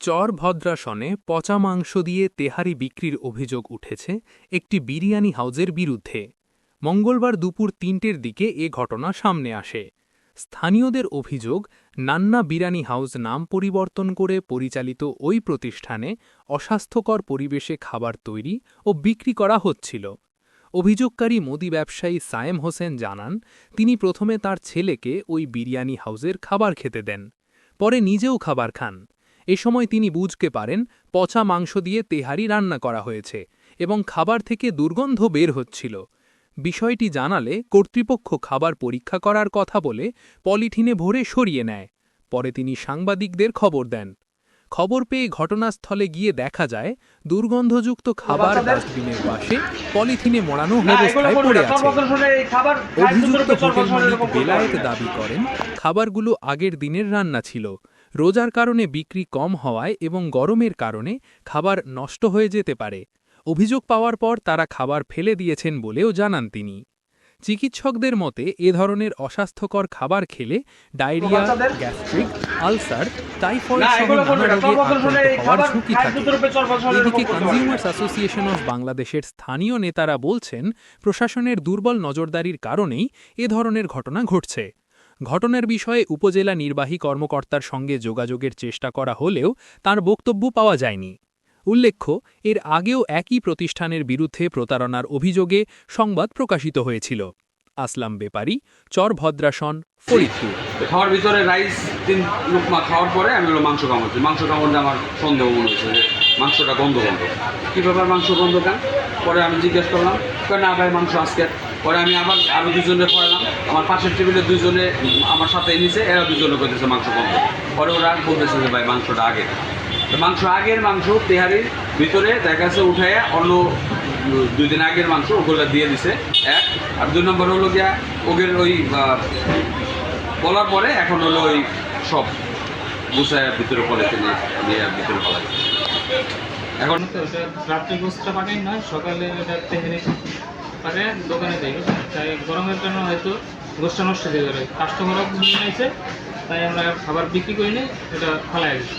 চরভদ্রাসনে পচা মাংস দিয়ে তেহারি বিক্রির অভিযোগ উঠেছে একটি বিরিয়ানি হাউজের বিরুদ্ধে। মঙ্গলবার দুপুর ৩টের দিকে এ ঘটনা সামনে আসে। স্থানীয়দের অভিযোগ, নান্না বিরিয়ানি হাউজ নাম পরিবর্তন করে পরিচালিত ওই প্রতিষ্ঠানে অস্বাস্থ্যকর পরিবেশে খাবার তৈরি ও বিক্রি করা হচ্ছিল। অভিযোগকারী মুদি ব্যবসায়ী সায়েম হোসেন জানান, তিনি প্রথমে তার ছেলেকে ওই বিরিয়ানি হাউজের খাবার খেতে দেন, পরে নিজেও খাবার খান। এ সময় তিনি বুঝতে পারেন পচা মাংস দিয়ে তেহারি রান্না করা হয়েছে এবং খাবার থেকে দুর্গন্ধ বের হচ্ছিল। বিষয়টি জানালে কর্তৃপক্ষ খাবার পরীক্ষা করার কথা বলে পলিথিনে ভরে সরিয়ে নেয়। পরে তিনি সাংবাদিকদের খবর দেন। খবর পেয়ে ঘটনাস্থলে গিয়ে দেখা যায় দুর্গন্ধযুক্ত খাবার ডাস্টবিনের পাশে পলিথিনে মোড়ানো অবস্থায় পড়ে আছে। অভিযুক্ত হোটেল মালিক বেলায়েত দাবি করেন, খাবারগুলো আগের দিনের রান্না ছিল। রোজার কারণে বিক্রি কম হওয়ায় এবং গরমের কারণে খাবার নষ্ট হয়ে যেতে পারে। অভিযোগ পাওয়ার পর তারা খাবার ফেলে দিয়েছেন বলেও জানান তিনি। চিকিৎসকদের মতে এ ধরনের অস্বাস্থ্যকর খাবার খেলে ডায়রিয়া, গ্যাস্ট্রিক, আলসার, টাইফয়েড সহ নানা রোগে আক্রান্ত হওয়ার ঝুঁকি থাকে। এদিকে কনজিউমার্স অ্যাসোসিয়েশন অফ বাংলাদেশের স্থানীয় নেতারা বলছেন, প্রশাসনের দুর্বল নজরদারির কারণেই এ ধরনের ঘটনা ঘটছে। ঘটনার বিষয়ে উপজেলা নির্বাহী কর্মকর্তার সঙ্গে যোগাযোগের চেষ্টা করা হলেও তার বক্তব্য পাওয়া যায়নি। উল্লেখ্য, এর আগেও একই প্রতিষ্ঠানের বিরুদ্ধে প্রতারণার অভিযোগে সংবাদ প্রকাশিত হয়েছিল। আসলাম বেপারী, চরভদ্রাসন, ফরিদপুর। খাওয়ার ভিতরে রাইস 3 লুকমা খাওয়ার পরে আমি মাংস কামড়ছি। মাংস কামড়ে আমার সন্দেহ মনে হয়েছে যে মাংসটা গন্ধ। কী ব্যাপার মাংস গন্ধ কেন? পরে আমি জিজ্ঞেস করলাম, না ভাই মাংস আজকে। পরে আমি আবার আরও 2জনে খোয়ালাম। আমার পাশের টেবিলে 2জনে আমার সাথে নিচে, এরা 2জনে করতেছে মাংস গন্ধ। পরে ওরা বলতেছে যে ভাই মাংসটা আগের। মাংস আগের মাংস তেহারির ভিতরে দেখা যাচ্ছে উঠাইয়া অন্য 2 দিন আগের মাংস ওগুলো দিয়ে দিছে এক। আর 2 নম্বর হলো গিয়া ওগের ওই বলার পরে এখন হলো ওই সব গুছায় ভিতরে পলিথিনে নিয়ে ভিতরে ফেলা। এখন তো ওটা রাত্রে গোস্তটা পাকাই নয়, সকালে ওটা তেহারি পাকে দোকানে দেয়। তাই গরমের জন্য হয়তো গোস্তটা নষ্ট হয়ে যাবে। কাস্টমারও নিয়ে নিয়েছে, তাই আমরা খাবার বিক্রি করি নি, এটা ফেলাই দিচ্ছি।